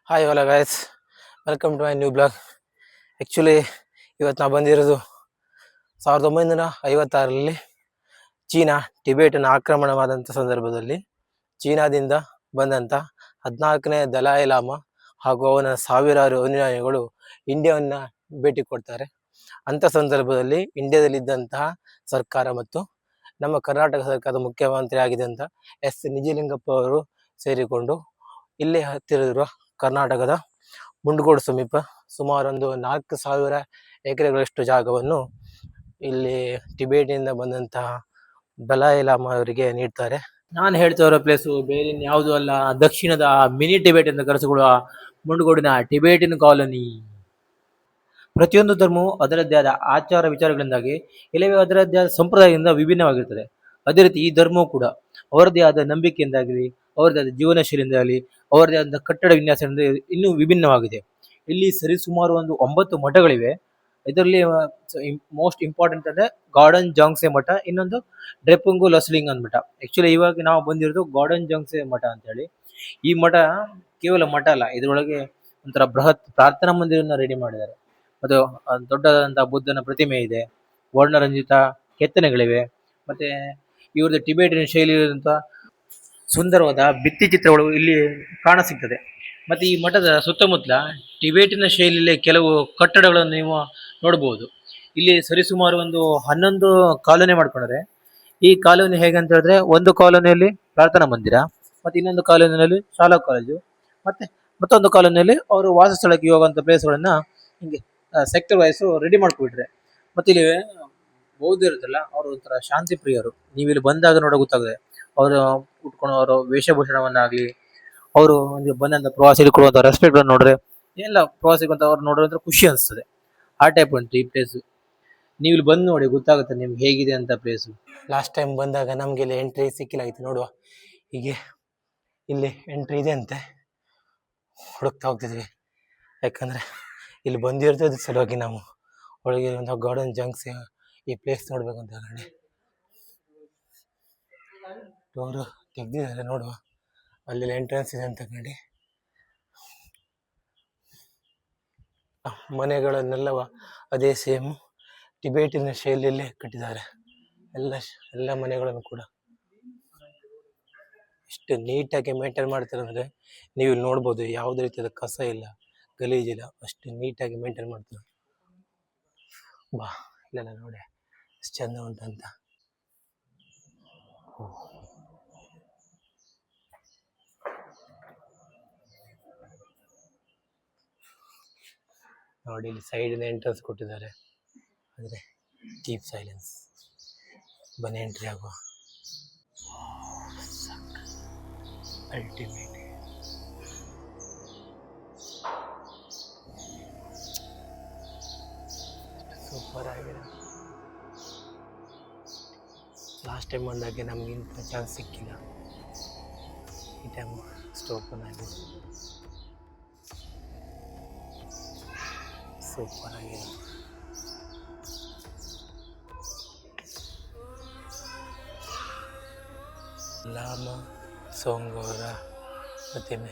Hi hola guys, welcome to my new blog. Actually ಇವತ್ತು ನಾವು ಬಂದಿರೋದು 1956ರಲ್ಲಿ ಚೀನಾ ಟಿಬೇಟನ್ನು ಆಕ್ರಮಣವಾದಂಥ ಸಂದರ್ಭದಲ್ಲಿ ಚೀನಾದಿಂದ ಬಂದಂಥ 14ನೇ ದಲಾಯ್ ಲಾಮಾ ಹಾಗೂ ಅವನ ಸಾವಿರಾರು ಅನುಯಾಯಿಗಳು ಇಂಡಿಯಾವನ್ನು ಭೇಟಿ ಕೊಡ್ತಾರೆ. ಅಂಥ ಸಂದರ್ಭದಲ್ಲಿ ಇಂಡಿಯಾದಲ್ಲಿದ್ದಂತಹ ಸರ್ಕಾರ ಮತ್ತು ನಮ್ಮ ಕರ್ನಾಟಕ ಸರ್ಕಾರದ ಮುಖ್ಯಮಂತ್ರಿ ಆಗಿದ್ದಂಥ ಎಸ್ ನಿಜಲಿಂಗಪ್ಪ ಅವರು ಸೇರಿಕೊಂಡು ಇಲ್ಲಿ ಹತ್ತಿರ ಕರ್ನಾಟಕದ ಮುಂಡಗೋಡು ಸಮೀಪ ಸುಮಾರೊಂದು 4,000 ಎಕರೆಗಳಷ್ಟು ಜಾಗವನ್ನು ಇಲ್ಲಿ ಟಿಬೇಟಿನಿಂದ ಬಂದಂತಹ ದಲಾಯ್ ಲಾಮಾ ಅವರಿಗೆ ನೀಡ್ತಾರೆ. ನಾನು ಹೇಳ್ತಾ ಇರೋ ಪ್ಲೇಸು ಬೇರೆ ಯಾವುದೂ ಅಲ್ಲ, ದಕ್ಷಿಣದ ಮಿನಿ ಟಿಬೇಟ್ ಎಂದು ಕರೆಸಿಕೊಳ್ಳುವ ಮುಂಡಗೋಡಿನ ಟಿಬೇಟಿನ್ ಕಾಲೋನಿ. ಪ್ರತಿಯೊಂದು ಧರ್ಮವು ಅದರದ್ದೇ ಆದ ಆಚಾರ ವಿಚಾರಗಳಿಂದಾಗಿ ಇಲ್ಲವೇ ಅದರದ್ದೇ ಆದ ಸಂಪ್ರದಾಯದಿಂದ ವಿಭಿನ್ನವಾಗಿರುತ್ತದೆ. ಅದೇ ರೀತಿ ಈ ಧರ್ಮವು ಕೂಡ ಅವರದೇ ಆದ ನಂಬಿಕೆಯಿಂದಾಗಲಿ, ಅವರದೇ ಆದ ಜೀವನ ಶೈಲಿಯಿಂದಾಗಲಿ, ಅವರದೇ ಆದ ಕಟ್ಟಡ ವಿನ್ಯಾಸದಿಂದ ಇನ್ನೂ ವಿಭಿನ್ನವಾಗಿದೆ. ಇಲ್ಲಿ ಸರಿಸುಮಾರು ಒಂದು 9 ಮಠಗಳಿವೆ. ಇದರಲ್ಲಿ ಮೋಸ್ಟ್ ಇಂಪಾರ್ಟೆಂಟ್ ಅಂದರೆ ಗಾರ್ಡನ್ ಜಾಂಗ್ಸೆ ಮಠ, ಇನ್ನೊಂದು ಡ್ರೆಪುಂಗು ಲಸ್ಲಿಂಗ್ ಅಂದ್ಬಿಟ್ಟ. ಆ್ಯಕ್ಚುಲಿ ಇವಾಗ ನಾವು ಬಂದಿರೋದು ಗಾರ್ಡನ್ ಜಾಂಗ್ಸೆ ಮಠ ಅಂತೇಳಿ. ಈ ಮಠ ಕೇವಲ ಮಠ ಅಲ್ಲ, ಇದರೊಳಗೆ ಒಂಥರ ಬೃಹತ್ ಪ್ರಾರ್ಥನಾ ಮಂದಿರವನ್ನು ರೆಡಿ ಮಾಡಿದ್ದಾರೆ. ಅದು ದೊಡ್ಡದಾದಂತಹ ಬುದ್ಧನ ಪ್ರತಿಮೆ ಇದೆ, ವರ್ಣರಂಜಿತ ಕೆತ್ತನೆಗಳಿವೆ, ಮತ್ತೆ ಇವ್ರದ್ದು ಟಿಬೇಟಿನ ಶೈಲಿಯಾದಂಥ ಸುಂದರವಾದ ಭಿತ್ತಿ ಚಿತ್ರಗಳು ಇಲ್ಲಿ ಕಾಣಸಿಗ್ತದೆ. ಮತ್ತು ಈ ಮಠದ ಸುತ್ತಮುತ್ತಲ ಟಿಬೇಟಿನ ಶೈಲಿಯಲ್ಲಿ ಕೆಲವು ಕಟ್ಟಡಗಳನ್ನು ನೀವು ನೋಡ್ಬೋದು. ಇಲ್ಲಿ ಸರಿಸುಮಾರು ಒಂದು 11 ಕಾಲೋನಿ ಮಾಡ್ಕೊಂಡ್ರೆ. ಈ ಕಾಲೋನಿ ಹೇಗಂತ ಹೇಳಿದ್ರೆ, ಒಂದು ಕಾಲೋನಿಯಲ್ಲಿ ಪ್ರಾರ್ಥನಾ ಮಂದಿರ, ಮತ್ತು ಇನ್ನೊಂದು ಕಾಲೋನಿಯಲ್ಲಿ ಶಾಲಾ ಕಾಲೇಜು, ಮತ್ತೆ ಮತ್ತೊಂದು ಕಾಲೋನಿಯಲ್ಲಿ ಅವರು ವಾಸಸ್ಥಳಕ್ಕೆ ಹೋಗುವಂಥ ಪ್ಲೇಸ್ಗಳನ್ನು ಹಿಂಗೆ ಸೆಕ್ಟರ್ ವೈಸು ರೆಡಿ ಮಾಡ್ಕೊಬಿಟ್ರೆ. ಮತ್ತು ಇಲ್ಲಿ ಬೌದ್ಧ ಇರುತ್ತಲ್ಲ, ಅವರು ಒಂಥರ ಶಾಂತಿ ಪ್ರಿಯರು. ನೀವು ಇಲ್ಲಿ ಬಂದಾಗ ನೋಡೋ ಗೊತ್ತಾಗುತ್ತೆ. ಅವರು ಉಟ್ಕೊಂಡು ಅವರ ವೇಷಭೂಷಣವನ್ನಾಗಲಿ, ಅವರು ಒಂದು ಬಂದಂಥ ಪ್ರವಾಸಿಗಳು ಕೊಡುವಂಥ ರೆಸ್ಪೆಕ್ಟ್ಗಳನ್ನು ನೋಡಿದ್ರೆ ಎಲ್ಲ ಪ್ರವಾಸಿಗಂತ ಅವ್ರು ನೋಡೋದ್ರೆ ಖುಷಿ ಅನಿಸ್ತದೆ. ಆ ಟೈಪ್ ಉಂಟು ಈ ಪ್ಲೇಸು. ನೀವು ಇಲ್ಲಿ ಬಂದು ನೋಡಿ ಗೊತ್ತಾಗುತ್ತೆ ನಿಮ್ಗೆ ಹೇಗಿದೆ ಅಂತ ಪ್ಲೇಸು. ಲಾಸ್ಟ್ ಟೈಮ್ ಬಂದಾಗ ನಮಗೆ ಇಲ್ಲಿ ಎಂಟ್ರಿ ಸಿಕ್ಕಿಲ್ಲಾಗಿತ್ತು. ನೋಡುವ, ಹೀಗೆ ಇಲ್ಲಿ ಎಂಟ್ರಿ ಇದೆ ಅಂತೆ, ಹುಡುಕ್ತಾ ಹೋಗ್ತಿದ್ವಿ. ಯಾಕಂದರೆ ಇಲ್ಲಿ ಬಂದಿರ್ತದೆ ಸಲುವಾಗಿ ನಾವು ಒಳಗೆ ಒಂದು ಗಾರ್ಡನ್ ಜಂಕ್ಸ್ ಈ ಪ್ಲೇಸ್ ನೋಡ್ಬೇಕಂತ ಹೇಳಿ ಅವರು ತೆಗ್ದಿದ್ದಾರೆ. ನೋಡುವ, ಅಲ್ಲಿ ಎಂಟ್ರೆನ್ಸ್ ಇದೆ ಅಂತ ಕಂಡು ಮನೆಗಳನ್ನೆಲ್ಲವ ಅದೇ ಸೇಮ್ ಟಿಬೇಟಿನ ಶೈಲಿಯಲ್ಲೇ ಕಟ್ಟಿದ್ದಾರೆ. ಎಲ್ಲ ಮನೆಗಳನ್ನು ಕೂಡ ಎಷ್ಟು ನೀಟಾಗಿ ಮೇಂಟೈನ್ ಮಾಡ್ತಾರೆ ಅಂದರೆ ನೀವು ಇಲ್ಲಿ ನೋಡ್ಬೋದು. ಯಾವುದೇ ರೀತಿಯಾದ ಕಸ ಇಲ್ಲ, ಗಲೀಜಿಲ್ಲ, ಅಷ್ಟು ನೀಟಾಗಿ ಮೇಂಟೈನ್ ಮಾಡ್ತಾರೆ. ಬಾ, ಇಲ್ಲೆಲ್ಲ ನೋಡಿ ಎಷ್ಟು ಚೆಂದ ಉಂಟಂತ. ನೋಡಿ, ಇಲ್ಲಿ ಸೈಡಿನ ಎಂಟ್ರೆನ್ಸ್ ಕೊಟ್ಟಿದ್ದಾರೆ, ಅಂದರೆ ಡೀಪ್ ಸೈಲೆನ್ಸ್. ಬನ್ನಿ ಎಂಟ್ರಿ ಆಗುವ. ಅಲ್ಟಿಮೇಟ್ ಸೂಪರ್ ಆಗಿದೆ. ಲಾಸ್ಟ್ ಟೈಮ್ ಬಂದಾಗೆ ನಮ್ಗೆ ಇಂಥ ಚಾನ್ಸ್ ಸಿಕ್ಕಿಲ್ಲ. ಈ ಟೈಮ್ ಅಷ್ಟು ಓಪನ್ ಆಗಿದೆ, ಸೂಪರ್ ಆಗಿದೆ. ಲಾಮಾ ಸೋಂಗೋರ ಪ್ರತಿಮೆ.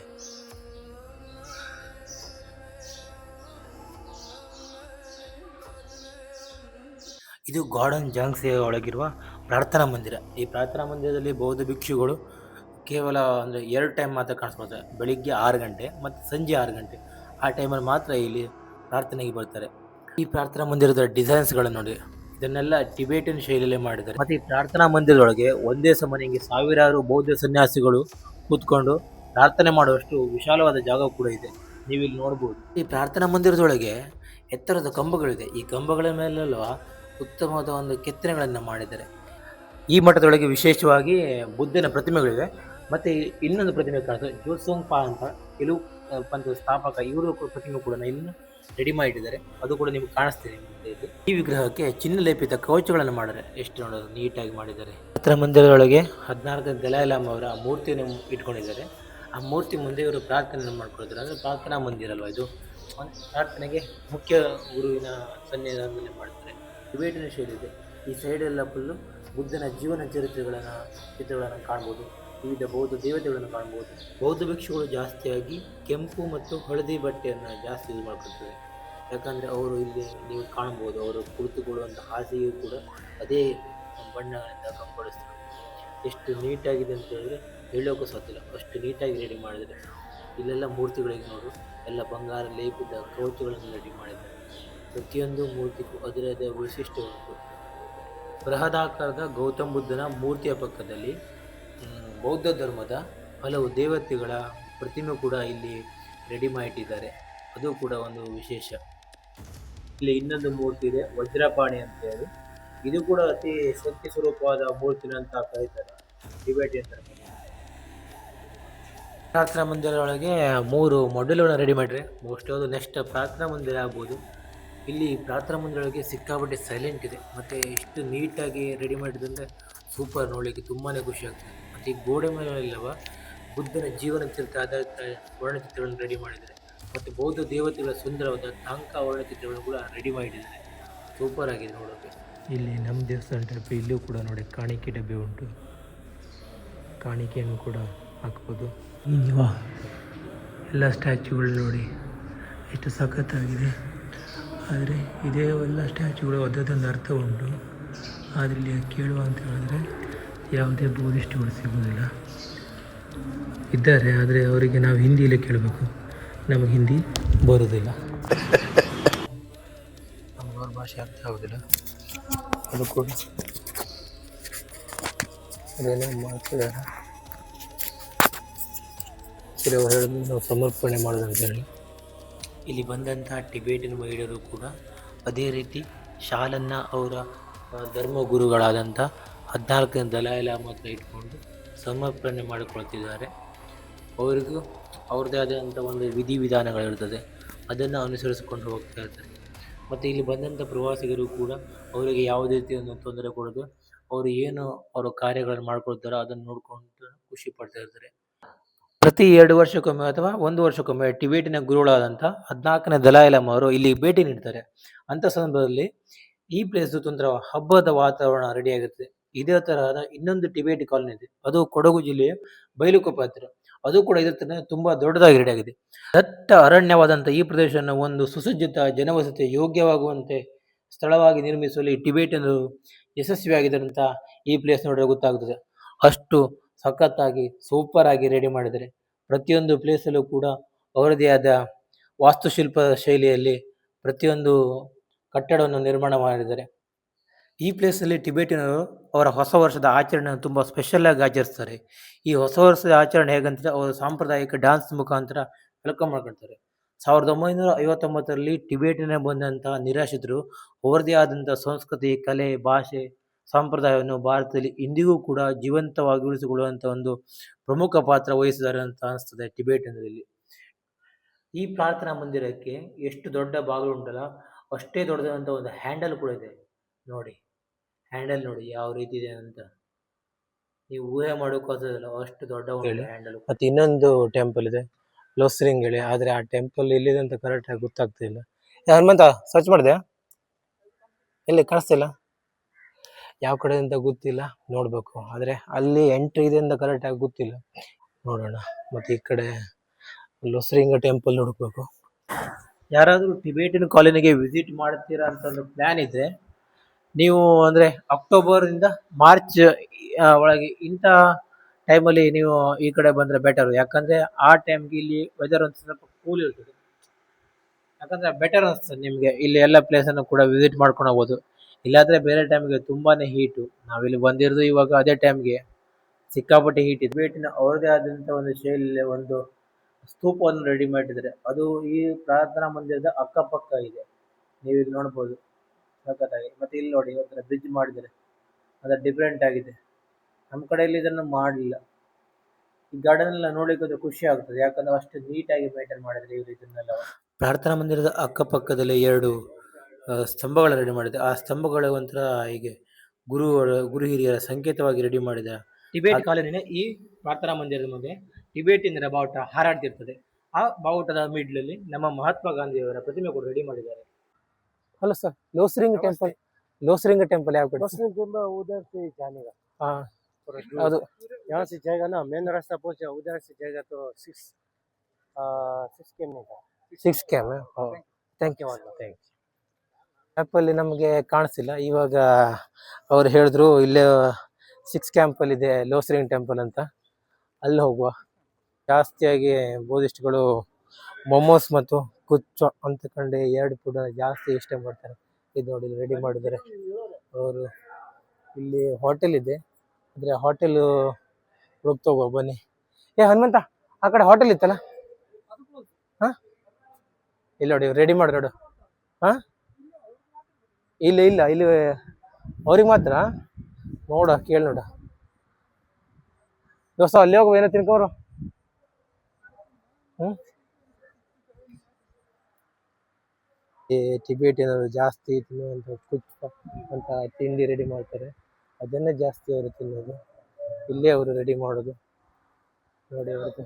ಇದು ಗಾರ್ಡನ್ ಜಾಂಗ್ಸೆ ಒಳಗಿರುವ ಪ್ರಾರ್ಥನಾ ಮಂದಿರ. ಈ ಪ್ರಾರ್ಥನಾ ಮಂದಿರದಲ್ಲಿ ಬೌದ್ಧ ಭಿಕ್ಷುಗಳು ಕೇವಲ ಅಂದರೆ 2 ಟೈಮ್ ಮಾತ್ರ ಕಾಣಿಸ್ಕೊಳ್ತಾರೆ. ಬೆಳಿಗ್ಗೆ 6 ಗಂಟೆ ಮತ್ತು ಸಂಜೆ 6 ಗಂಟೆ. ಆ ಟೈಮಲ್ಲಿ ಮಾತ್ರ ಇಲ್ಲಿ ಪ್ರಾರ್ಥನೆಗೆ ಬರ್ತಾರೆ. ಈ ಪ್ರಾರ್ಥನಾ ಮಂದಿರದ ಡಿಸೈನ್ಸ್ಗಳನ್ನು ನೋಡಿ, ಇದನ್ನೆಲ್ಲ ಟಿಬೇಟಿನ್ ಶೈಲಿಯಲ್ಲೇ ಮಾಡಿದ್ದಾರೆ. ಮತ್ತು ಈ ಪ್ರಾರ್ಥನಾ ಮಂದಿರದೊಳಗೆ ಒಂದೇ ಸಮನೆಗೆ ಸಾವಿರಾರು ಬೌದ್ಧ ಸನ್ಯಾಸಿಗಳು ಕೂತ್ಕೊಂಡು ಪ್ರಾರ್ಥನೆ ಮಾಡುವಷ್ಟು ವಿಶಾಲವಾದ ಜಾಗ ಕೂಡ ಇದೆ. ನೀವು ಇಲ್ಲಿ ನೋಡ್ಬೋದು. ಈ ಪ್ರಾರ್ಥನಾ ಮಂದಿರದೊಳಗೆ ಎತ್ತರದ ಕಂಬಗಳಿದೆ. ಈ ಕಂಬಗಳ ಮೇಲೆಲ್ಲ ಉತ್ತಮವಾದ ಒಂದು ಕೆತ್ತನೆಗಳನ್ನು ಮಾಡಿದ್ದಾರೆ. ಈ ಮಠದೊಳಗೆ ವಿಶೇಷವಾಗಿ ಬುದ್ಧನ ಪ್ರತಿಮೆಗಳಿವೆ. ಮತ್ತು ಇನ್ನೊಂದು ಪ್ರತಿಮೆ ಕಾಣ್ತದೆ, ಜೋಸೋಂಗ್ಪಾ ಅಂತ, ಕೆಲವು ಪಂಥದ ಸ್ಥಾಪಕ, ಇವರು ಪ್ರತಿಮೆ ಕೂಡ ಇಲ್ಲಿ ರೆಡಿ ಮಾಡಿಟ್ಟಿದ್ದಾರೆ. ಅದು ಕೂಡ ನಿಮ್ಗೆ ಕಾಣಿಸ್ತೀನಿ ಮುಂದೆ. ಇಲ್ಲಿ ಈ ವಿಗ್ರಹಕ್ಕೆ ಚಿನ್ನ ಲೇಪಿತ ಕವಚಗಳನ್ನು ಮಾಡಿದ್ದಾರೆ. ಎಷ್ಟು ನೋಡೋದು ನೀಟಾಗಿ ಮಾಡಿದ್ದಾರೆ. ಪ್ರಾರ್ಥನಾ ಮಂದಿರದೊಳಗೆ 14ನೇ ದಲಾಯ್ ಲಾಮಾ ಅವರ ಮೂರ್ತಿಯನ್ನು ಇಟ್ಕೊಂಡಿದ್ದಾರೆ. ಆ ಮೂರ್ತಿ ಮುಂದೆ ಇವರು ಪ್ರಾರ್ಥನೆಯನ್ನು ಮಾಡ್ಕೊಳ್ತಾರೆ. ಅಂದರೆ ಪ್ರಾರ್ಥನಾ ಮಂದಿರ ಅಲ್ವಾ ಇದು, ಪ್ರಾರ್ಥನೆಗೆ ಮುಖ್ಯ ಗುರುವಿನ ಸನ್ನಿಧಾನದಲ್ಲಿ ಮಾಡ್ತಾರೆ. ಟಿಬೇಟಿನ ಶೈಲಿ ಇದೆ. ಈ ಸೈಡೆಲ್ಲ ಫುಲ್ಲು ಬುದ್ಧನ ಜೀವನ ಚಿತ್ರಗಳನ್ನು ಕಾಣ್ಬೋದು. ವಿವಿಧ ಬೌದ್ಧ ದೇವತೆಗಳನ್ನು ಕಾಣಬಹುದು. ಬೌದ್ಧ ಭಿಕ್ಷುಗಳು ಜಾಸ್ತಿಯಾಗಿ ಕೆಂಪು ಮತ್ತು ಹಳದಿ ಬಟ್ಟೆಯನ್ನು ಜಾಸ್ತಿ ಯೂಸ್ ಮಾಡ್ಕೊಳ್ತಾರೆ. ಯಾಕಂದರೆ ಅವರು ಇಲ್ಲಿ ನೀವು ಕಾಣಬಹುದು, ಅವರು ಕುಳಿತುಕೊಳ್ಳುವಂಥ ಹಾಸಿಗೆಯು ಕೂಡ ಅದೇ ಬಣ್ಣಗಳಿಂದ ಕಂಗೊಳಿಸ್ತಾರೆ. ಎಷ್ಟು ನೀಟಾಗಿದೆ ಅಂತ ಹೇಳಿದ್ರೆ ಹೇಳೋಕ್ಕೂ ಸಾಧ್ಯವಿಲ್ಲ, ಅಷ್ಟು ನೀಟಾಗಿ ರೆಡಿ ಮಾಡಿದರೆ. ಇಲ್ಲೆಲ್ಲ ಮೂರ್ತಿಗಳಿಗೆ ನೋಡು, ಎಲ್ಲ ಬಂಗಾರ ಲೇಪಿತ ಕವಚಗಳನ್ನು ರೆಡಿ ಮಾಡಿದ್ದಾರೆ. ಪ್ರತಿಯೊಂದು ಮೂರ್ತಿಗೂ ಅದರದೇ ವೈಶಿಷ್ಟ್ಯ ಉಂಟು. ಬೃಹದಾಕಾರದ ಗೌತಮ ಬುದ್ಧನ ಮೂರ್ತಿಯ ಪಕ್ಕದಲ್ಲಿ ಬೌದ್ಧ ಧರ್ಮದ ಹಲವು ದೇವತೆಗಳ ಪ್ರತಿಮೆ ಕೂಡ ಇಲ್ಲಿ ರೆಡಿ ಮಾಡಿಟ್ಟಿದ್ದಾರೆ. ಅದು ಕೂಡ ಒಂದು ವಿಶೇಷ. ಇಲ್ಲಿ ಇನ್ನೊಂದು ಮೂರ್ತಿ ಇದೆ, ವಜ್ರಪಾಣಿ ಅಂತ ಹೇಳಿ. ಇದು ಕೂಡ ಅತಿ ಶಕ್ತಿ ಸ್ವರೂಪವಾದ ಮೂರ್ತಿನ ಅಂತ ಕರೀತಾರೆ ಟಿಬೆಟಿಯನ್ ಧರ್ಮ. ಪ್ರಾರ್ಥನಾ ಮಂದಿರದೊಳಗೆ 3 ಮಾಡ್ಯೂಲ್ಗಳನ್ನ ರೆಡಿ ಮಾಡಿದ್ರೆ ಮೋಸ್ಟ್ ಅದು ನೆಕ್ಸ್ಟ್ ಪ್ರಾರ್ಥನಾ ಮಂದಿರ ಆಗ್ಬೋದು. ಇಲ್ಲಿ ಪ್ರಾರ್ಥನಾ ಮಂದಿರೊಳಗೆ ಸಿಕ್ಕಾಪಟ್ಟೆ ಸೈಲೆಂಟ್ ಇದೆ, ಮತ್ತು ಎಷ್ಟು ನೀಟಾಗಿ ರೆಡಿ ಮಾಡಿದಂದರೆ ಸೂಪರ್, ನೋಡಲಿಕ್ಕೆ ತುಂಬಾ ಖುಷಿ ಆಗ್ತದೆ. ಮತ್ತು ಈ ಗೋಡೆ ಮೇಲೆಲ್ಲವ ಬುದ್ಧನ ಜೀವನ ಚರಿತ್ರೆ ಆಧಾರಿತ ವರ್ಣಚಿತ್ರಗಳನ್ನು ರೆಡಿ ಮಾಡಿದ್ದಾರೆ. ಮತ್ತು ಬೌದ್ಧ ದೇವತೆಗಳ ಸುಂದರವಾದ ತಾಂಕ ವರ್ಣಚಿತ್ರಗಳನ್ನು ಕೂಡ ರೆಡಿ ಮಾಡಿದ್ದಾರೆ. ಸೂಪರ್ ಆಗಿದೆ ನೋಡೋಕ್ಕೆ. ಇಲ್ಲಿ ನಮ್ಮ ದೇವಸ್ಥಾನ ಟೈಪ್ ಇಲ್ಲೂ ಕೂಡ ನೋಡಿ ಕಾಣಿಕೆ ಡಬ್ಬೆ ಉಂಟು, ಕಾಣಿಕೆಯನ್ನು ಕೂಡ ಹಾಕ್ಬೋದು. ಎಲ್ಲ ಸ್ಟ್ಯಾಚ್ಯೂಗಳು ನೋಡಿ ಎಷ್ಟು ಸಖತ್ತಾಗಿದೆ. ಆದರೆ ಇದೇ ಎಲ್ಲ ಸ್ಟ್ಯಾಚ್ಯೂಗಳು ಒಂದೊಂದು ಅರ್ಥ ಉಂಟು. ಆದರೆ ಇಲ್ಲಿ ಕೇಳುವ ಅಂತ ಹೇಳಿದ್ರೆ ಯಾವುದೇ ಬೌದ್ಧಿಸ್ಟ್ಗಳು ಸಿಗೋದಿಲ್ಲ. ಇದ್ದಾರೆ, ಆದರೆ ಅವರಿಗೆ ನಾವು ಹಿಂದಿಯಲ್ಲೇ ಕೇಳಬೇಕು, ನಮಗೆ ಹಿಂದಿ ಬರೋದಿಲ್ಲ, ನಮ್ಗೆ ಅವ್ರ ಭಾಷೆ ಅರ್ಥ ಆಗೋದಿಲ್ಲ. ಅದು ಕೂಡ ಅದೇನೋ ಮಾಡ್ತಿದ್ದಾರೆ, ಕೆಲವರು ಹೇಳಿದ್ರು ನಾವು ಸಮರ್ಪಣೆ ಮಾಡೋದಂತ ಹೇಳಿ. ಇಲ್ಲಿ ಬಂದಂಥ ಟಿಬೇಟಿಯನ್ ಮಹಿಳೆಯರು ಕೂಡ ಅದೇ ರೀತಿ ಶಾಲನ್ನು ಅವರ ಧರ್ಮಗುರುಗಳಾದಂಥ 14ನೇ ದಲೈ ಲಾಮಾ ಹತ್ರ ಇಟ್ಕೊಂಡು ಸಮರ್ಪಣೆ ಮಾಡಿಕೊಳ್ತಿದ್ದಾರೆ. ಅವರಿಗೂ ಅವ್ರದ್ದೇ ಆದಂಥ ಒಂದು ವಿಧಿವಿಧಾನಗಳಿರ್ತದೆ, ಅದನ್ನು ಅನುಸರಿಸಿಕೊಂಡು ಹೋಗ್ತಾ ಇರ್ತಾರೆ. ಮತ್ತು ಇಲ್ಲಿ ಬಂದಂಥ ಪ್ರವಾಸಿಗರು ಕೂಡ ಅವರಿಗೆ ಯಾವುದೇ ರೀತಿಯ ತೊಂದರೆ ಕೊಡೋದು, ಅವರು ಏನು ಅವರ ಕಾರ್ಯಗಳನ್ನು ಮಾಡ್ಕೊಳ್ತಾರೋ ಅದನ್ನು ನೋಡ್ಕೊಂಡು ಖುಷಿ ಪಡ್ತಾ ಇರ್ತಾರೆ. ಪ್ರತಿ 2 ವರ್ಷಕ್ಕೊಮ್ಮೆ ಅಥವಾ 1 ವರ್ಷಕ್ಕೊಮ್ಮೆ ಟಿಬೇಟಿನ ಗುರುಗಳಾದಂಥ 14ನೇ ದಲೈ ಲಾಮಾ ಅವರು ಇಲ್ಲಿ ಭೇಟಿ ನೀಡ್ತಾರೆ. ಅಂಥ ಸಂದರ್ಭದಲ್ಲಿ ಈ ಪ್ಲೇಸು ತೊಂದರೆ ಹಬ್ಬದ ವಾತಾವರಣ ರೆಡಿಯಾಗಿರ್ತದೆ. ಇದೇ ತರಹದ ಇನ್ನೊಂದು ಟಿಬೇಟ್ ಕಾಲೋನಿ ಇದೆ, ಅದು ಕೊಡಗು ಜಿಲ್ಲೆಯ ಬೈಲುಕೊಪ್ಪ ಹತ್ತಿರ. ಅದು ಕೂಡ ಇದ್ರ ತರ ತುಂಬ ದೊಡ್ಡದಾಗಿ ರೆಡಿಯಾಗಿದೆ. ದಟ್ಟ ಅರಣ್ಯವಾದಂಥ ಈ ಪ್ರದೇಶವನ್ನು ಒಂದು ಸುಸಜ್ಜಿತ ಜನವಸತಿ ಯೋಗ್ಯವಾಗುವಂತೆ ಸ್ಥಳವಾಗಿ ನಿರ್ಮಿಸುವಲ್ಲಿ ಟಿಬೇಟಿಯನ್ನರು ಯಶಸ್ವಿಯಾಗಿದ್ದಾರೆ ಅಂತ ಈ ಪ್ಲೇಸ್ ನೋಡಿದ್ರೆ ಗೊತ್ತಾಗುತ್ತದೆ. ಅಷ್ಟು ಸಖತ್ತಾಗಿ ಸೂಪರ್ ಆಗಿ ರೆಡಿ ಮಾಡಿದ್ದಾರೆ. ಪ್ರತಿಯೊಂದು ಪ್ಲೇಸಲ್ಲೂ ಕೂಡ ಅವರದೇ ಆದ ವಾಸ್ತುಶಿಲ್ಪ ಶೈಲಿಯಲ್ಲಿ ಪ್ರತಿಯೊಂದು ಕಟ್ಟಡವನ್ನು ನಿರ್ಮಾಣ ಮಾಡಿದ್ದಾರೆ. ಈ ಪ್ಲೇಸಲ್ಲಿ ಟಿಬೇಟಿಯನರು ಅವರ ಹೊಸ ವರ್ಷದ ಆಚರಣೆಯನ್ನು ತುಂಬ ಸ್ಪೆಷಲಾಗಿ ಆಚರಿಸ್ತಾರೆ. ಈ ಹೊಸ ವರ್ಷದ ಆಚರಣೆ ಹೇಗಂತ ಅವರು ಸಾಂಪ್ರದಾಯಿಕ ಡ್ಯಾನ್ಸ್ ಮುಖಾಂತರ ವೆಲ್ಕಮ್ ಮಾಡ್ಕೊಳ್ತಾರೆ. 1959ರಲ್ಲಿ ಟಿಬೇಟಿನ ಬಂದಂತಹ ನಿರಾಶ್ರಿತರು ಅವರದೇ ಆದಂಥ ಸಂಸ್ಕೃತಿ, ಕಲೆ, ಭಾಷೆ, ಸಂಪ್ರದಾಯವನ್ನು ಭಾರತದಲ್ಲಿ ಇಂದಿಗೂ ಕೂಡ ಜೀವಂತವಾಗಿ ಉಳಿಸಿಕೊಳ್ಳುವಂಥ ಒಂದು ಪ್ರಮುಖ ಪಾತ್ರ ವಹಿಸಿದ್ದಾರೆ ಅಂತ ಅನಿಸ್ತದೆ ಟಿಬೇಟಿನಲ್ಲಿ. ಈ ಪ್ರಾರ್ಥನಾ ಮಂದಿರಕ್ಕೆ ಎಷ್ಟು ದೊಡ್ಡ ಬಾಗಿಲು ಉಂಟಲ್ಲ, ಅಷ್ಟೇ ದೊಡ್ಡದಾದಂಥ ಒಂದು ಹ್ಯಾಂಡಲ್ ಕೂಡ ಇದೆ. ನೋಡಿ ಹ್ಯಾಂಡಲ್ ನೋಡಿ ಯಾವ ರೀತಿ ಇದೆ ಅಂತ, ನೀವು ಊಹೆ ಮಾಡೋಕ್ಕಾಗೋದಿಲ್ಲ, ಅಷ್ಟು ದೊಡ್ಡ ಹ್ಯಾಂಡಲ್. ಮತ್ತು ಇನ್ನೊಂದು ಟೆಂಪಲ್ ಇದೆ, ಲೋಸ್ರಿಂಗ್ ಹೇಳಿ. ಆದರೆ ಆ ಟೆಂಪಲ್ ಎಲ್ಲಿದೆ ಅಂತ ಕರೆಕ್ಟಾಗಿ ಗೊತ್ತಾಗ್ತಿಲ್ಲ. ಹನುಮಂತ ಸರ್ಚ್ ಮಾಡಿದೆ, ಎಲ್ಲಿ ಕಾಣಿಸ್ತಿಲ್ಲ, ಯಾವ ಕಡೆ ಅಂತ ಗೊತ್ತಿಲ್ಲ, ನೋಡಬೇಕು. ಆದರೆ ಅಲ್ಲಿ ಎಂಟ್ರಿ ಇದೆ ಅಂತ ಕರೆಕ್ಟಾಗಿ ಗೊತ್ತಿಲ್ಲ, ನೋಡೋಣ. ಮತ್ತು ಈ ಕಡೆ ಲೋಸ್ರಿಂಗ ಟೆಂಪಲ್ ಹುಡುಕ್ಬೇಕು. ಯಾರಾದರೂ ಟಿಬೇಟಿಯನ್ ಕಾಲೋನಿಗೆ ವಿಸಿಟ್ ಮಾಡ್ತೀರಾ ಅಂತ ಒಂದು ಪ್ಲ್ಯಾನ್ ಇದ್ದರೆ ನೀವು ಅಂದರೆ ಅಕ್ಟೋಬರಿಂದ ಮಾರ್ಚ್ ಒಳಗೆ ಇಂಥ ಟೈಮಲ್ಲಿ ನೀವು ಈ ಕಡೆ ಬಂದರೆ ಬೆಟರು. ಯಾಕಂದರೆ ಆ ಟೈಮ್ಗೆ ಇಲ್ಲಿ ವೆದರ್ ಒಂದು ಸ್ವಲ್ಪ ಕೂಲ್ ಇರ್ತದೆ. ಯಾಕಂದರೆ ಬೆಟರ್ ಅನಿಸ್ತದೆ ನಿಮಗೆ, ಇಲ್ಲಿ ಎಲ್ಲ ಪ್ಲೇಸನ್ನು ಕೂಡ ವಿಸಿಟ್ ಮಾಡ್ಕೊಂಡು ಹೋಗ್ಬೋದು. ಇಲ್ಲಾಂದರೆ ಬೇರೆ ಟೈಮ್ಗೆ ತುಂಬಾ ಹೀಟು. ನಾವಿಲ್ಲಿ ಬಂದಿರೋದು ಇವಾಗ ಅದೇ ಟೈಮ್ಗೆ, ಸಿಕ್ಕಾಪಟ್ಟೆ ಹೀಟ್ ಇದೆ. ಟಿಬೇಟಿನ ಅವ್ರದ್ದೇ ಆದಂಥ ಒಂದು ಶೈಲಿಯಲ್ಲಿ ಒಂದು ಸ್ತೂಪವನ್ನು ರೆಡಿ ಮಾಡಿದ್ದಾರೆ. ಅದು ಈ ಪ್ರಾರ್ಥನಾ ಮಂದಿರದ ಅಕ್ಕಪಕ್ಕ ಇದೆ, ನೀವು ಇಲ್ಲಿ ನೋಡ್ಬೋದು ಸಖತ್ತಾಗಿ. ಮತ್ತು ಇಲ್ಲಿ ನೋಡಿ ಒಂಥರ ಬ್ರಿಡ್ಜ್ ಮಾಡಿದ್ದಾರೆ, ಅದು ಡಿಫ್ರೆಂಟ್ ಆಗಿದೆ. ನಮ್ಮ ಕಡೆಯಲ್ಲಿ ಇದನ್ನು ಮಾಡಲಿಲ್ಲ. ಈ ಗಾರ್ಡನ್ ಎಲ್ಲ ನೋಡಲಿಕ್ಕೆ ಖುಷಿ ಆಗ್ತದೆ, ಯಾಕಂದ್ರೆ ಅಷ್ಟು ನೀಟಾಗಿ ಮೇಂಟೈನ್ ಮಾಡಿದ್ರೆ ಇವರು ಇದನ್ನೆಲ್ಲ. ಪ್ರಾರ್ಥನಾ ಮಂದಿರದ ಅಕ್ಕಪಕ್ಕದಲ್ಲಿ 2 ಸ್ತಂಭಗಳ ರೆಡಿ ಮಾಡಿದೆ. ಆ ಸ್ತಂಭಗಳು ಒಂಥರ ಹೀಗೆ ಗುರು ಹಿರಿಯರ ಸಂಕೇತವಾಗಿ ರೆಡಿ ಮಾಡಿದ. ಟಿಬೇಟ್ ಕಾಲೋನಿನ ಈ ಪ್ರಾರ್ಥನಾ ಮಂದಿರದ ಮುಂದೆ ಟಿಬೇಟಿಯನ್ನರ ಬಾವುಟ ಹಾರಾಡ್ತಿರ್ತದೆ. ಆ ಬಾವುಟದ ಮಿಡ್ಲಲ್ಲಿ ನಮ್ಮ ಮಹಾತ್ಮ ಗಾಂಧಿಯವರ ಪ್ರತಿಮೆ ಕೂಡ ರೆಡಿ ಮಾಡಿದ್ದಾರೆ. ಹಲೋ ಸರ್, ಲೋಸ್ರಿಂಗ್ ಟೆಂಪಲ್ ಯಾವ ಕಡೆ? ಲೋಸ್ರಿಂಗ್ ಟೆಂಪಲ್ ಉದರ್ से जाने का. हाँ ಅದು यहाँ से जाएगा ना, मेन रास्ता पहुंचा, उधर से जाएगा तो 6 किलोमीटर। 6 ಕ್ಯಾಮ್. Thank you. ಮ್ಯಾಪಲ್ಲಿ ನಮಗೆ ಕಾಣಿಸ್ತಿಲ್ಲ ಇವಾಗ. ಅವ್ರು ಹೇಳಿದ್ರು ಇಲ್ಲೇ 6 ಕ್ಯಾಂಪಲ್ಲಿ ಇದೆ ಲೋಸರಿಂಗ್ ಟೆಂಪಲ್ ಅಂತ, ಅಲ್ಲಿ ಹೋಗುವ. ಜಾಸ್ತಿಯಾಗಿ ಬೌದ್ಧಿಸ್ಟ್ಗಳು ಮೊಮೋಸ್ ಮತ್ತು ಕುಚ್ಚ ಅಂತಕೊಂಡೆ ಎರಡು ಫುಡ್ ಜಾಸ್ತಿ ಇಷ್ಟ ಮಾಡ್ತಾರೆ. ಇದು ನೋಡಿ ರೆಡಿ ಮಾಡಿದ್ದಾರೆ ಅವರು. ಇಲ್ಲಿ ಹೋಟೆಲ್ ಇದೆ, ಅಂದರೆ ಹೋಟೆಲ್ ಹೋಗ್ತಾ ಹೋಗುವ ಬನ್ನಿ. ಹನುಮಂತ, ಆ ಕಡೆ ಹೋಟೆಲ್ ಇತ್ತಲ್ಲ, ಹಾಂ ಇಲ್ಲಿ ನೋಡಿ ರೆಡಿ ಮಾಡಿ ನೋಡು. ಹಾಂ ಇಲ್ಲ ಇಲ್ಲ, ಇಲ್ಲಿ ಅವ್ರಿಗೆ ಮಾತ್ರ ನೋಡ, ಕೇಳಿ ನೋಡ ದೋಸ್ತ, ಅಲ್ಲಿ ಹೋಗುವ ಏನೋ ತಿನ್ಕೋರು. ಹ್ಞೂ ಈ ಟಿಬೇಟಿಯನರು ಜಾಸ್ತಿ ತಿನ್ನುವಂಥ ಕುಚ್ಚ ಅಂತ ತಿಂಡಿ ರೆಡಿ ಮಾಡ್ತಾರೆ, ಅದನ್ನೇ ಜಾಸ್ತಿ ಅವರು ತಿನ್ನೋದು. ಇಲ್ಲೇ ಅವರು ರೆಡಿ ಮಾಡೋದು ನೋಡಿ. ಅವ್ರದ್ದು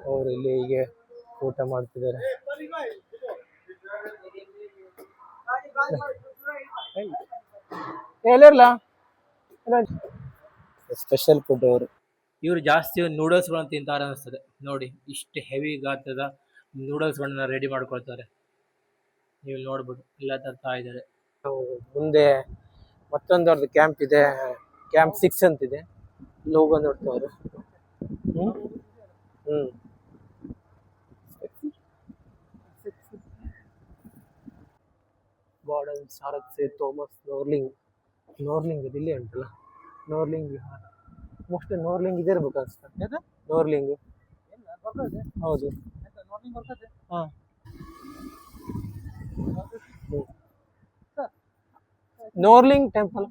ಅವರು ಇಲ್ಲಿ ಹೀಗೆ ಊಟ ಮಾಡ್ತಿದ್ದಾರೆ. ಹೇಳಿರಲ್ಲ ಸ್ಪೆಷಲ್ ಫುಡ್ ಅವರು. ಇವರು ಜಾಸ್ತಿ ನೂಡಲ್ಸ್ಗಳನ್ನು ತಿಂತಾರೆ ಅನಿಸ್ತದೆ ನೋಡಿ. ಇಷ್ಟು ಹೆವಿ ಗಾತ್ರದ ನೂಡಲ್ಸ್ಗಳನ್ನ ರೆಡಿ ಮಾಡ್ಕೊಳ್ತಾರೆ. ನೀವು ನೋಡ್ಬೋದು, ಎಲ್ಲ ತರ್ತಾ ಇದ್ದಾರೆ. ಮುಂದೆ ಮತ್ತೊಂದವ್ರದ್ದು ಕ್ಯಾಂಪ್ ಇದೆ, ಕ್ಯಾಂಪ್ 6 ಅಂತಿದೆ, ಇಲ್ಲಿ ಹೋಗೋದು ನೋಡ್ತವ್ರು. Garden ಸಾರಕ್ಸೆ Thomas ನೋರ್ಲಿಂಗ್. ನೋರ್ಲಿಂಗ್ ಇದು ಇಲ್ಲೇ ಉಂಟಲ್ಲ, ನೋರ್ಲಿಂಗ್ ವಿಹಾರ. ಮೋಸ್ಟ್ಲಿ ನೋರ್ಲಿಂಗ್ ಇದೆ ಇರ್ಬೇಕು ಅನ್ಸುತ್ತೆ. ನೋರ್ಲಿಂಗ್ ಹೌದು. ಹಾಂ ನೋರ್ಲಿಂಗ್ ಟೆಂಪಲ್,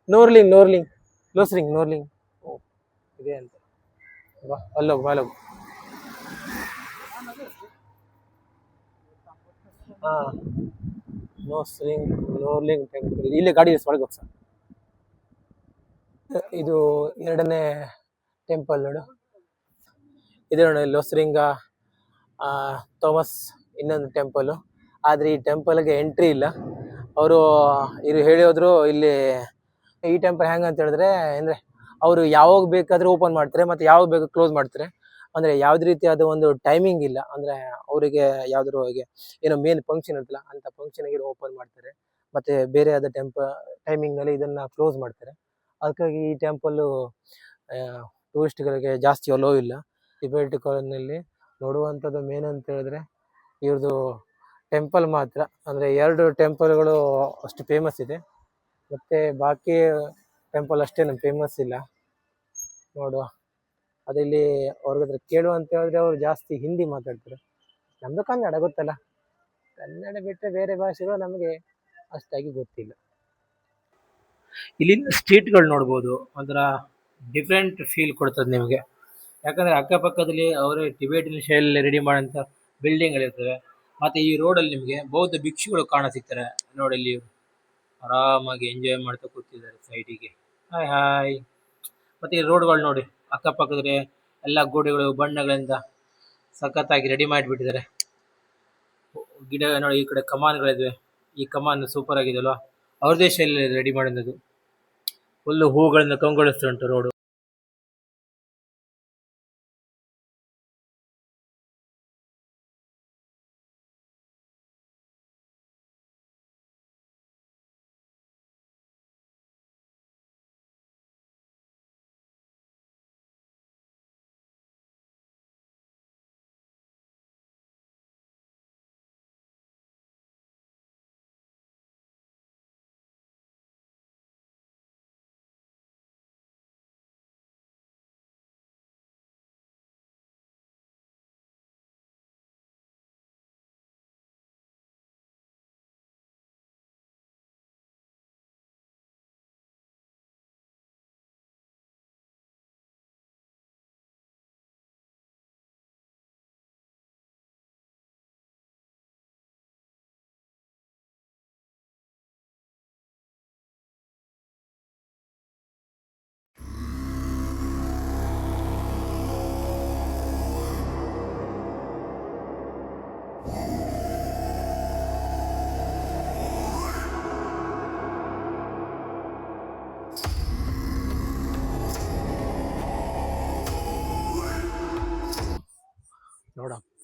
ನೋರ್ಲಿಂಗ್ ಲೋಸರಿಂಗ್ ನೋರ್ಲಿಂಗ್ ಇದೆ ಅಂತ. ಅಲ್ಲೋಗು ಮೇಲೋಗು. ಹಾಂ ನೋರ್ಲಿಂಗ್ ಟೆಂಪಲ್ ಇಲ್ಲೇ ಗಾಡಿ ಒಳಗೆ ಹೋಗ್ಸ. ಇದು 2ನೇ ಟೆಂಪಲ್ ನೋಡು. ಇದೆ ನೋಡಿ ಲೋಸರಿಂಗ ಥೋಮಸ್ ಇನ್ನೊಂದು ಟೆಂಪಲು. ಆದರೆ ಈ ಟೆಂಪಲ್ಗೆ ಎಂಟ್ರಿ ಇಲ್ಲ. ಅವರು ಇರು ಹೇಳಿ ಹೋದ್ರು. ಇಲ್ಲಿ ಈ ಟೆಂಪಲ್ ಹೆಂಗೆ ಅಂತ ಹೇಳಿದ್ರೆ, ಅಂದರೆ ಅವರು ಯಾವಾಗ ಬೇಕಾದರೂ ಓಪನ್ ಮಾಡ್ತಾರೆ ಮತ್ತು ಯಾವಾಗ ಬೇಕು ಕ್ಲೋಸ್ ಮಾಡ್ತಾರೆ. ಅಂದರೆ ಯಾವುದೇ ರೀತಿಯಾದ ಒಂದು ಟೈಮಿಂಗ್ ಇಲ್ಲ. ಅಂದರೆ ಅವರಿಗೆ ಯಾವುದ್ರ ಏನೋ ಮೇನ್ ಫಂಕ್ಷನ್ ಅಂತಲ್ಲ, ಅಂಥ ಫಂಕ್ಷನ್ಗೆ ಓಪನ್ ಮಾಡ್ತಾರೆ, ಮತ್ತು ಬೇರೆ ಆದ ಟೈಮಿಂಗ್ನಲ್ಲಿ ಇದನ್ನು ಕ್ಲೋಸ್ ಮಾಡ್ತಾರೆ. ಅದಕ್ಕಾಗಿ ಈ ಟೆಂಪಲ್ಲು ಟೂರಿಸ್ಟ್ಗಳಿಗೆ ಜಾಸ್ತಿ ಒಲೋ ಇಲ್ಲ. ಟಿಬೇಟ್ ಕಾಲೋನಿಯಲ್ಲಿ ನೋಡುವಂಥದ್ದು ಮೇನ್ ಅಂತ ಹೇಳಿದ್ರೆ ಇವ್ರದ್ದು ಟೆಂಪಲ್ ಮಾತ್ರ. ಅಂದರೆ 2 ಟೆಂಪಲ್ಗಳು ಅಷ್ಟು ಫೇಮಸ್ ಇದೆ, ಮತ್ತು ಬಾಕಿ ಟೆಂಪಲ್ ಅಷ್ಟೇನು ಫೇಮಸ್ ಇಲ್ಲ ನೋಡುವ. ಅದಿಲ್ಲಿ ಅವ್ರಿಗತ್ರ ಕೇಳು ಅಂತ ಹೇಳಿದ್ರೆ ಅವರು ಜಾಸ್ತಿ ಹಿಂದಿ ಮಾತಾಡ್ತಾರೆ. ನಮ್ಮದು ಕನ್ನಡ ಗೊತ್ತಲ್ಲ, ಕನ್ನಡ ಬಿಟ್ಟರೆ ಬೇರೆ ಭಾಷೆಗಳು ನಮಗೆ ಅಷ್ಟಾಗಿ ಗೊತ್ತಿಲ್ಲ. ಇಲ್ಲಿನ ಸ್ಟ್ರೀಟ್ಗಳು ನೋಡ್ಬೋದು, ಒಂಥರ ಡಿಫ್ರೆಂಟ್ ಫೀಲ್ ಕೊಡ್ತದೆ ನಿಮಗೆ. ಯಾಕಂದರೆ ಅಕ್ಕಪಕ್ಕದಲ್ಲಿ ಅವರೇ ಟಿಬೇಟಿನ ಶೈಲಿಯಲ್ಲಿ ರೆಡಿ ಮಾಡೋಂಥ ಬಿಲ್ಡಿಂಗ್ಗಳಿರ್ತವೆ. ಮತ್ತು ಈ ರೋಡಲ್ಲಿ ನಿಮಗೆ ಬೌದ್ಧ ಭಿಕ್ಷುಗಳು ಕಾಣ ಸಿಗ್ತಾರೆ ನೋಡಿ. ಇಲ್ಲಿ ಆರಾಮಾಗಿ ಎಂಜಾಯ್ ಮಾಡ್ತಾ ಕೂತಿದ್ದಾರೆ ಸೈಡಿಗೆ. Hi hi. ಮತ್ತು ಈ ರೋಡ್ಗಳು ನೋಡಿ, ಅಕ್ಕಪಕ್ಕದಲ್ಲಿ ಎಲ್ಲ ಗೋಡೆಗಳು ಬಣ್ಣಗಳಿಂದ ಸಖತ್ತಾಗಿ ರೆಡಿ ಮಾಡಿಬಿಟ್ಟಿದ್ದಾರೆ. ಗಿಡ ನೋಡಿ, ಈ ಕಡೆ ಕಮಾನುಗಳಿವೆ. ಈ ಕಮಾನು ಸೂಪರ್ ಆಗಿದೆ ಅಲ್ವಾ, ಅವ್ರದೇ ಶೈಲಿಯಲ್ಲಿ ರೆಡಿ ಮಾಡಿರೋದು. ಫುಲ್ಲು ಹೂಗಳಿಂದ ಕಂಗೊಳಿಸ್ತಾ ಉಂಟು ರೋಡು.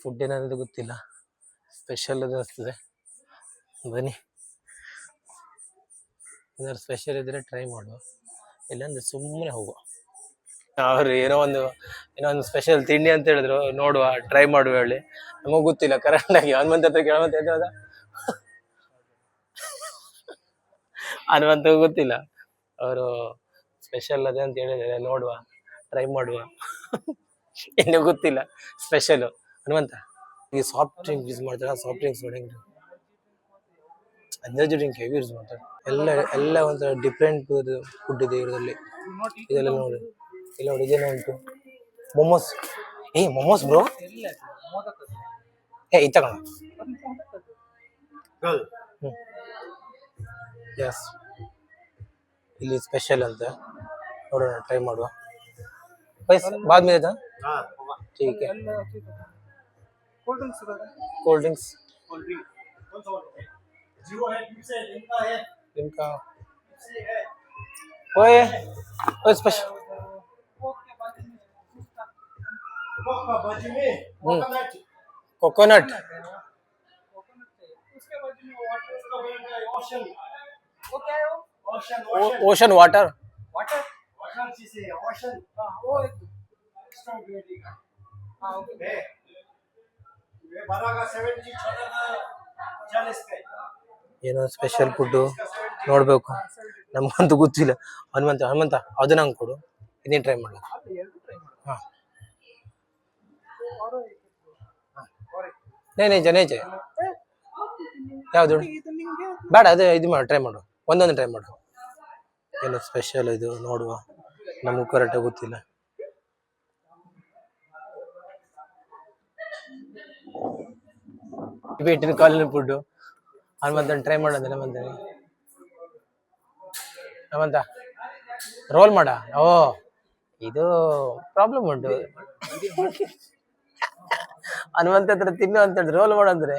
ಫುಡ್ ಏನಂತ ಗೊತ್ತಿಲ್ಲ, ಸ್ಪೆಷಲ್ ಅದು ಅನಿಸ್ತದೆ. ಬನ್ನಿ, ಏನಾದ್ರು ಸ್ಪೆಷಲ್ ಇದ್ರೆ ಟ್ರೈ ಮಾಡುವ, ಇಲ್ಲಾಂದ್ರೆ ಸುಮ್ಮನೆ ಹೋಗುವ. ಅವ್ರು ಏನೋ ಒಂದು ಸ್ಪೆಷಲ್ ತಿಂಡಿ ಅಂತ ಹೇಳಿದ್ರು, ನೋಡುವ ಟ್ರೈ ಮಾಡುವ ಹೇಳಿ. ನಮಗ್ ಗೊತ್ತಿಲ್ಲ ಕರೆಕ್ಟಾಗಿ. ಹನುಮಂತ ಹತ್ರ ಕೇಳುವಂತ ಇದ್ದದ ಹನುಮಂತ ಗೊತ್ತಿಲ್ಲ, ಅವರು ಸ್ಪೆಷಲ್ ಅದೇ ಅಂತ ಹೇಳಿದ್ದಾರೆ. ನೋಡುವ, ಟ್ರೈ ಮಾಡುವ. ಇನ್ನೂ ಗೊತ್ತಿಲ್ಲ ಸ್ಪೆಷಲ್. ಹನುಮಂತ ಈಗ ಸಾಫ್ಟ್ ಡ್ರಿಂಕ್ ಯೂಸ್ ಮಾಡ್ತಾರೆ, ಸಾಫ್ಟ್ ಡ್ರಿಂಕ್ಸ್ ನೋಡಿ, ಎನರ್ಜಿ ಡ್ರಿಂಕ್ ಹೆವಿ ಯೂಸ್ ಮಾಡ್ತಾರೆ. ಎಲ್ಲ ಒಂಥರ ಡಿಫ್ರೆಂಟ್ ಫುಡ್ ಇದೆ ಇದರಲ್ಲಿ. ಇದೆಲ್ಲ ನೋಡಿ, ಇಲ್ಲ ನೋಡಿ, ಇದೇನೋ ಉಂಟು ಮೊಮೋಸ್. ಮೊಮೋಸ್ ಬ್ರೋ, ಇದು ತಗೋಣ. ಎಸ್, ಇಲ್ಲಿ ಸ್ಪೆಷಲ್ ಅಂತ ನೋಡೋಣ, ಟ್ರೈ ಮಾಡುವ. पैसा बाद में देता। ठीक है। कोल्ड ड्रिंक्स इनका ओए ओए स्पेशल कोकोनट ओशन वाटर ಏನೋ ಸ್ಪೆಷಲ್ ಫುಡ್ ನೋಡ್ಬೇಕು, ನಮಗಂತೂ ಗೊತ್ತಿಲ್ಲ. ಹನುಮಂತ ಅದು ನಂಗೆ ಕೊಡು, ಇದನ್ನ ಟ್ರೈ ಮಾಡಲ್ಲ. ನೇ ಜನೇಜೆ ಯಾವ್ದು ಬೇಡ, ಅದೇ ಇದು ಮಾಡು, ಟ್ರೈ ಮಾಡು, ಒಂದೊಂದು ಟ್ರೈ ಮಾಡು. ಏನು ಸ್ಪೆಷಲ್ ಇದು ನೋಡುವ, ನಮಗೂ ಕರೆಕ್ಟಾಗಿ ಗೊತ್ತಿಲ್ಲ. Tibetan colony food Hanumanta try ಮಾಡೋದು. ಹನುಮಂತ ರೋಲ್ ಮಾಡ. ಓ ಇದು ಪ್ರಾಬ್ಲಮ್ ಉಂಟು. ಹನುಮಂತ ಹತ್ರ ತಿನ್ನು ಅಂತ ಹೇಳಿ ರೋಲ್ ಮಾಡಂದ್ರೆ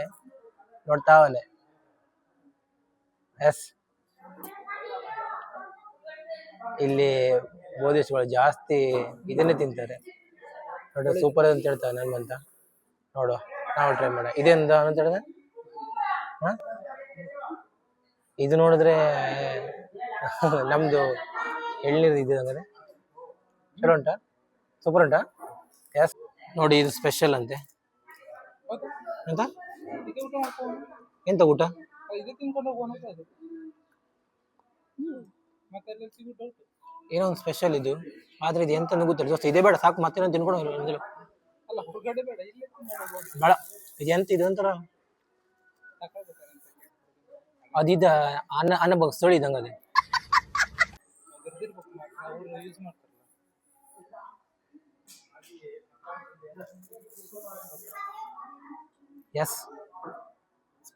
ನೋಡ್ತಾವನೆ. ಎಸ್, ಇಲ್ಲಿ ಬೋಧಿಸ್ಗಳು ಜಾಸ್ತಿ ಇದನ್ನೇ ತಿಂತಾರೆ ನೋಡಿ. ಸೂಪರ್ ಅಂತ ಹೇಳ್ತಾನೆ ಹನುಮಂತ. ನೋಡು, ನಾವು ಟ್ರೈ ಮಾಡ. ಇದೆಂದ ಅಂತ ಹೇಳಿದೆ, ಇದು ನೋಡಿದ್ರೆ ನಮ್ದು ಎಳ್ನೀರು ಇದೆ ಹಂಗಾರೆ. ಚಲೋ ಉಂಟಾ? ಸೂಪರ್ ಉಂಟಾ? ಎಸ್, ನೋಡಿ ಇದು ಸ್ಪೆಷಲ್ ಅಂತೆ. ಎಂತ ಎಂತ ಊಟ? ಏನೋ ಒಂದು ಸ್ಪೆಷಲ್ ಇದು, ಆದ್ರೆ ಇದು ಎಂತ ಗೊತ್ತಿಲ್ಲ ದೋಸ್ತ. ಇದೇ ಬೇಡ ಸಾಕು, ಮತ್ತೇನೋ ತಿನ್ಕೊಂಡು ಬೇಡ. ಇದು ಎಂತ ಇದು ಒಂಥರ ಅದಿದ ಅನ್ನ ಬಗ್ ಸ್ಥಳಿ ಇದಂಗ ಅದೇ. ಎಸ್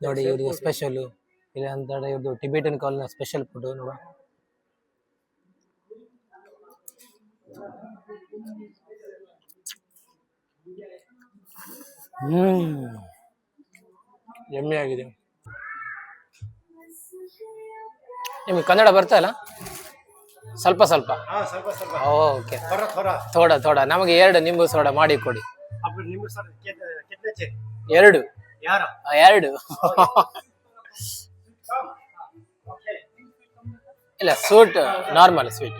ನೋಡಿ, ಇವ್ರಿಗೆ ಸ್ಪೆಷಲ್ ಇಲ್ಲ ಅಂತ ಇವ್ರದ್ದು ಟಿಬೇಟಿಯನ್ ಕಾಲೋನಿ ಸ್ಪೆಷಲ್ ಫುಡ್ ನೋಡ. ಎಮ್ಮೆ ಆಗಿದೆ. ನಿಮಗೆ ಕನ್ನಡ ಬರ್ತಾ ಇಲ್ಲ? ಸ್ವಲ್ಪ ಸ್ವಲ್ಪ. ಓಕೆ, ಥೋಡ ನಮಗೆ ಎರಡು ನಿಂಬು ಸೋಡಾ ಮಾಡಿ ಕೊಡಿ. ಎರಡು ಇಲ್ಲ, ಸ್ವೀಟ್ ನಾರ್ಮಲ್ ಸ್ವೀಟ್.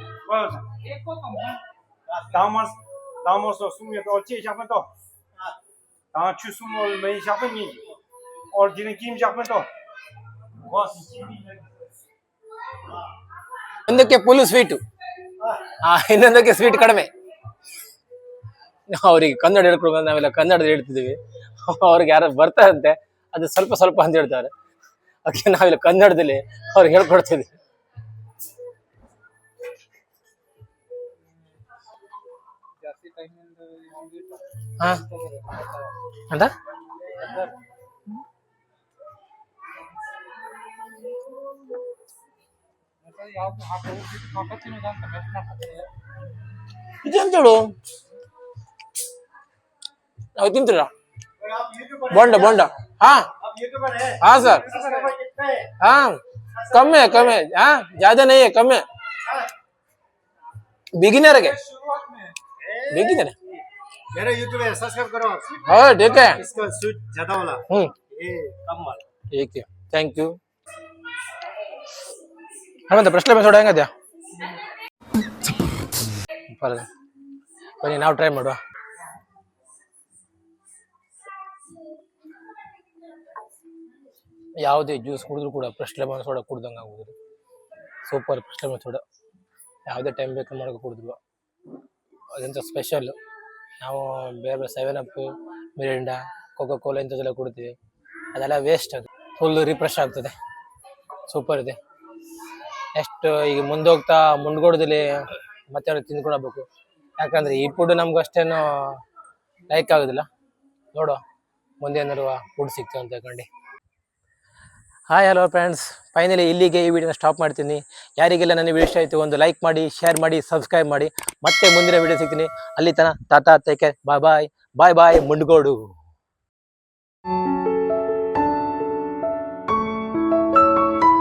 ಒಂದಕ್ಕೆ ಫುಲ್ ಸ್ವೀಟು, ಇನ್ನೊಂದಕ್ಕೆ ಸ್ವೀಟ್ ಕಡಿಮೆ. ಅವ್ರಿಗೆ ಕನ್ನಡ ಹೇಳ್ಕೊಡ್ಬೇಕು, ನಾವೆಲ್ಲ ಕನ್ನಡದ ಹೇಳ್ತಿದ್ದೀವಿ. ಅವ್ರಿಗೆ ಯಾರು ಬರ್ತಾರಂತೆ, ಅದು ಸ್ವಲ್ಪ ಸ್ವಲ್ಪ ಅಂತ ಹೇಳ್ತಾರೆ. ಅದಕ್ಕೆ ನಾವೆಲ್ಲ ಕನ್ನಡದಲ್ಲಿ ಅವ್ರಿಗೆ ಹೇಳ್ಕೊಡ್ತಿದ್ವಿ. ಹಾ ಅಂತ ಇದೇಂತೇಳು ನಾವು ತಿಂತೀರ ಬೋಂಡ. ಹಾ सर, हाँ कम है हाँ, ज्यादा नहीं है, कम है. बिगिनर है, बिगिनर मेरा यूट्यूब है, सब्सक्राइब करो आप। हाँ ठीक है। इसका स्वीट ज्यादा वाला, ये कम वाला। ठीक है, ಥ್ಯಾಂಕ್ ಯು. ಹನುಮಂತ ಪ್ರಶ್ನೆ ಮೆಸೋಡ ಹೆಂಗದ್ಯಾ? ಬನ್ನಿ ನಾವು ಟ್ರೈ ಮಾಡುವ. ಯಾವುದೇ ಜ್ಯೂಸ್ ಕುಡಿದ್ರು ಕೂಡ ಫ್ರೆಶ್ ಲೆಮನ್ ಸೋಡಾ ಕುಡ್ದಂಗೆ ಆಗುವುದು. ಸೂಪರ್ ಫ್ರೆಶ್ ಲೆಮನ್ ಸೋಡಾ ಯಾವುದೇ ಟೈಮ್ ಬೇಕು ಮಾಡೋಕೆ ಕುಡಿದ್ರು ಅದಂತ ಸ್ಪೆಷಲ್. ನಾವು ಬೇರೆ ಬೇರೆ 7 ಅಪ್, ಮಿರಿಂಡಾ, ಕೋಕೋ ಕೋಲಾ ಇಂಥದ್ದೆಲ್ಲ ಕುಡ್ತೀವಿ, ಅದೆಲ್ಲ ವೇಸ್ಟ್. ಅದು ಫುಲ್ ರಿಫ್ರೆಶ್ ಆಗ್ತದೆ, ಸೂಪರ್ ಇದೆ. ನೆಕ್ಸ್ಟ್ ಈಗ ಮುಂದೆ ಹೋಗ್ತಾ ಮುಂಡ್ಗೋಡದಲ್ಲಿ ಮತ್ತೆ ತಿಂದ್ಕೊಳ್ಬೇಕು, ಯಾಕಂದರೆ ಈ ಫುಡ್ ನಮ್ಗೆ ಅಷ್ಟೇನು ಲೈಕ್ ಆಗೋದಿಲ್ಲ. ನೋಡುವ ಮುಂದೆ ಏನಾರು ಫುಡ್ ಸಿಗ್ತದೆ ಅಂತ ಕಂಡು. ಹಾಯ್ ಹಲೋ ಫ್ರೆಂಡ್ಸ್, ಫೈನಲಿ ಇಲ್ಲಿಗೆ ಈ ವಿಡಿಯೋನ ಸ್ಟಾಪ್ ಮಾಡ್ತೀನಿ. ಯಾರಿಗೆಲ್ಲ ನನ್ನ ವಿಡಿಯೋ ಇಷ್ಟ ಆಯಿತು ಒಂದು ಲೈಕ್ ಮಾಡಿ, ಶೇರ್ ಮಾಡಿ, ಸಬ್ಸ್ಕ್ರೈಬ್ ಮಾಡಿ. ಮತ್ತೆ ಮುಂದಿನ ವಿಡಿಯೋ ಸಿಗ್ತೀನಿ. ಅಲ್ಲಿ ತನಕ ಟಾಟಾ, ಟೇಕ್ ಕೇರ್, ಬಾಯ್ ಬಾಯ್ ಬಾಯ್ ಬಾಯ್ ಮುಂಡ್ಗೋಡು.